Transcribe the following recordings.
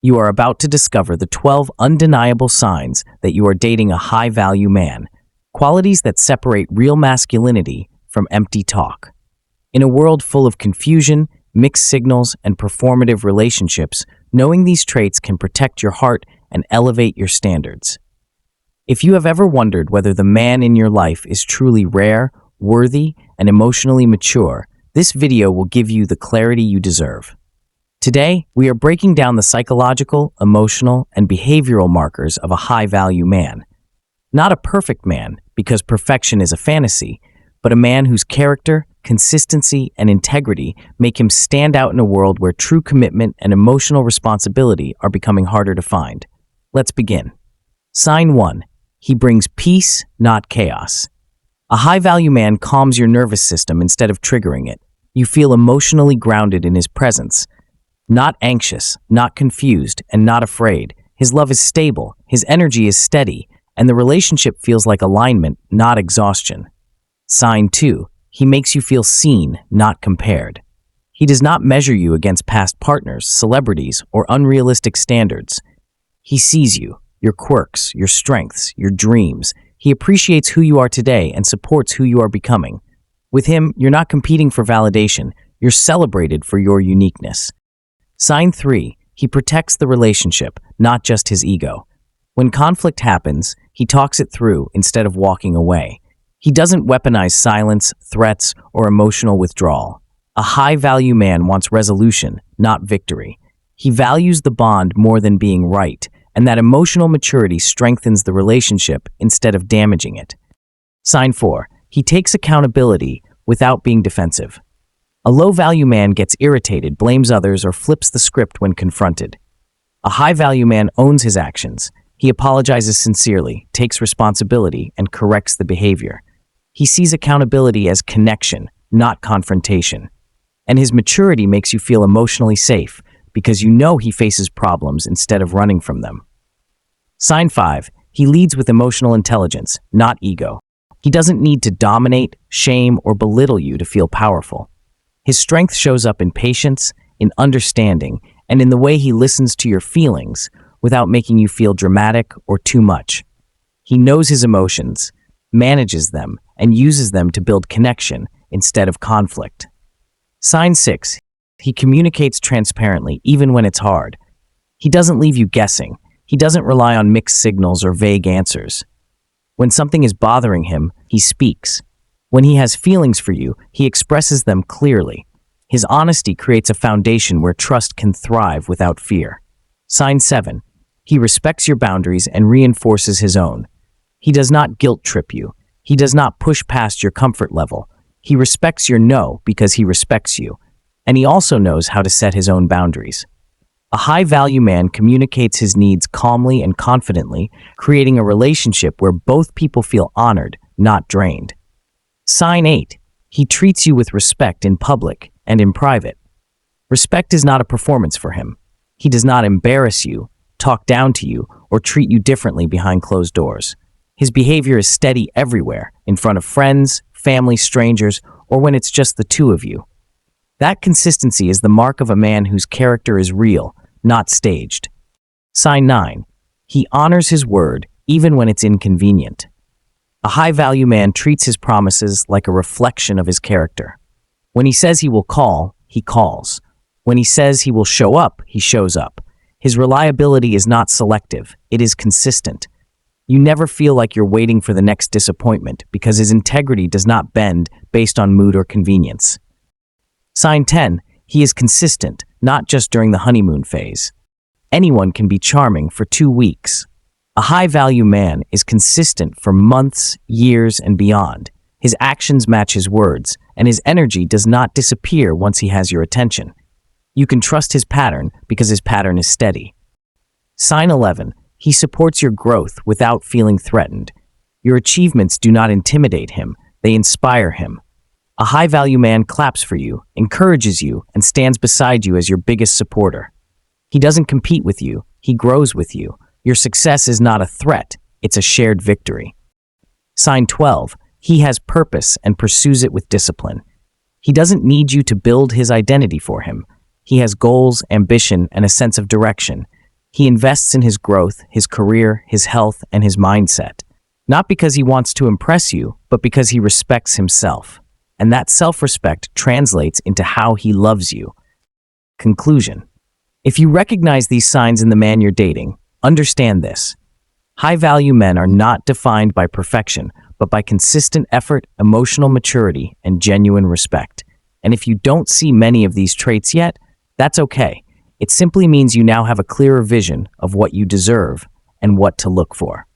You are about to discover the 12 undeniable signs that you are dating a high-value man, qualities that separate real masculinity from empty talk. In a world full of confusion, mixed signals, and performative relationships, knowing these traits can protect your heart and elevate your standards. If you have ever wondered whether the man in your life is truly rare, worthy, and emotionally mature, this video will give you the clarity you deserve. Today, we are breaking down the psychological, emotional, and behavioral markers of a high-value man. Not a perfect man, because perfection is a fantasy, but a man whose character, consistency, and integrity make him stand out in a world where true commitment and emotional responsibility are becoming harder to find. Let's begin. Sign 1. He brings peace, not chaos. A high-value man calms your nervous system instead of triggering it. You feel emotionally grounded in his presence. Not anxious, not confused, and not afraid. His love is stable, his energy is steady, and the relationship feels like alignment, not exhaustion. Sign 2. He makes you feel seen, not compared. He does not measure you against past partners, celebrities, or unrealistic standards. He sees you, your quirks, your strengths, your dreams. He appreciates who you are today and supports who you are becoming. With him, you're not competing for validation, you're celebrated for your uniqueness. Sign 3. He protects the relationship, not just his ego. When conflict happens, he talks it through instead of walking away. He doesn't weaponize silence, threats, or emotional withdrawal. A high-value man wants resolution, not victory. He values the bond more than being right, and that emotional maturity strengthens the relationship instead of damaging it. Sign 4. He takes accountability without being defensive. A low-value man gets irritated, blames others, or flips the script when confronted. A high-value man owns his actions. He apologizes sincerely, takes responsibility, and corrects the behavior. He sees accountability as connection, not confrontation. And his maturity makes you feel emotionally safe because you know he faces problems instead of running from them. Sign 5. He leads with emotional intelligence, not ego. He doesn't need to dominate, shame, or belittle you to feel powerful. His strength shows up in patience, in understanding, and in the way he listens to your feelings without making you feel dramatic or too much. He knows his emotions, manages them, and uses them to build connection instead of conflict. Sign 6. He communicates transparently even when it's hard. He doesn't leave you guessing. He doesn't rely on mixed signals or vague answers. When something is bothering him, he speaks. When he has feelings for you, he expresses them clearly. His honesty creates a foundation where trust can thrive without fear. Sign 7. He respects your boundaries and reinforces his own. He does not guilt-trip you. He does not push past your comfort level. He respects your no because he respects you. And he also knows how to set his own boundaries. A high-value man communicates his needs calmly and confidently, creating a relationship where both people feel honored, not drained. Sign 8. He treats you with respect in public and in private. Respect is not a performance for him. He does not embarrass you, talk down to you, or treat you differently behind closed doors. His behavior is steady everywhere, in front of friends, family, strangers, or when it's just the two of you. That consistency is the mark of a man whose character is real, not staged. Sign 9. He honors his word, even when it's inconvenient. A high-value man treats his promises like a reflection of his character. When he says he will call, he calls. When he says he will show up, he shows up. His reliability is not selective, it is consistent. You never feel like you're waiting for the next disappointment because his integrity does not bend based on mood or convenience. Sign 10. He is consistent, not just during the honeymoon phase. Anyone can be charming for 2 weeks. A high-value man is consistent for months, years, and beyond. His actions match his words, and his energy does not disappear once he has your attention. You can trust his pattern because his pattern is steady. Sign 11. He supports your growth without feeling threatened. Your achievements do not intimidate him, they inspire him. A high-value man claps for you, encourages you, and stands beside you as your biggest supporter. He doesn't compete with you, he grows with you. Your success is not a threat, it's a shared victory. Sign 12. He has purpose and pursues it with discipline. He doesn't need you to build his identity for him. He has goals, ambition, and a sense of direction. He invests in his growth, his career, his health, and his mindset. Not because he wants to impress you, but because he respects himself. And that self-respect translates into how he loves you. Conclusion. If you recognize these signs in the man you're dating, understand this. High-value men are not defined by perfection, but by consistent effort, emotional maturity, and genuine respect. And if you don't see many of these traits yet, that's okay. It simply means you now have a clearer vision of what you deserve and what to look for.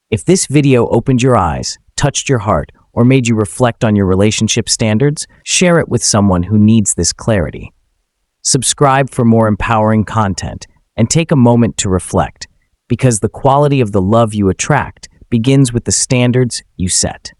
If this video opened your eyes, touched your heart, or made you reflect on your relationship standards, share it with someone who needs this clarity. Subscribe for more empowering content and take a moment to reflect, because the quality of the love you attract begins with the standards you set.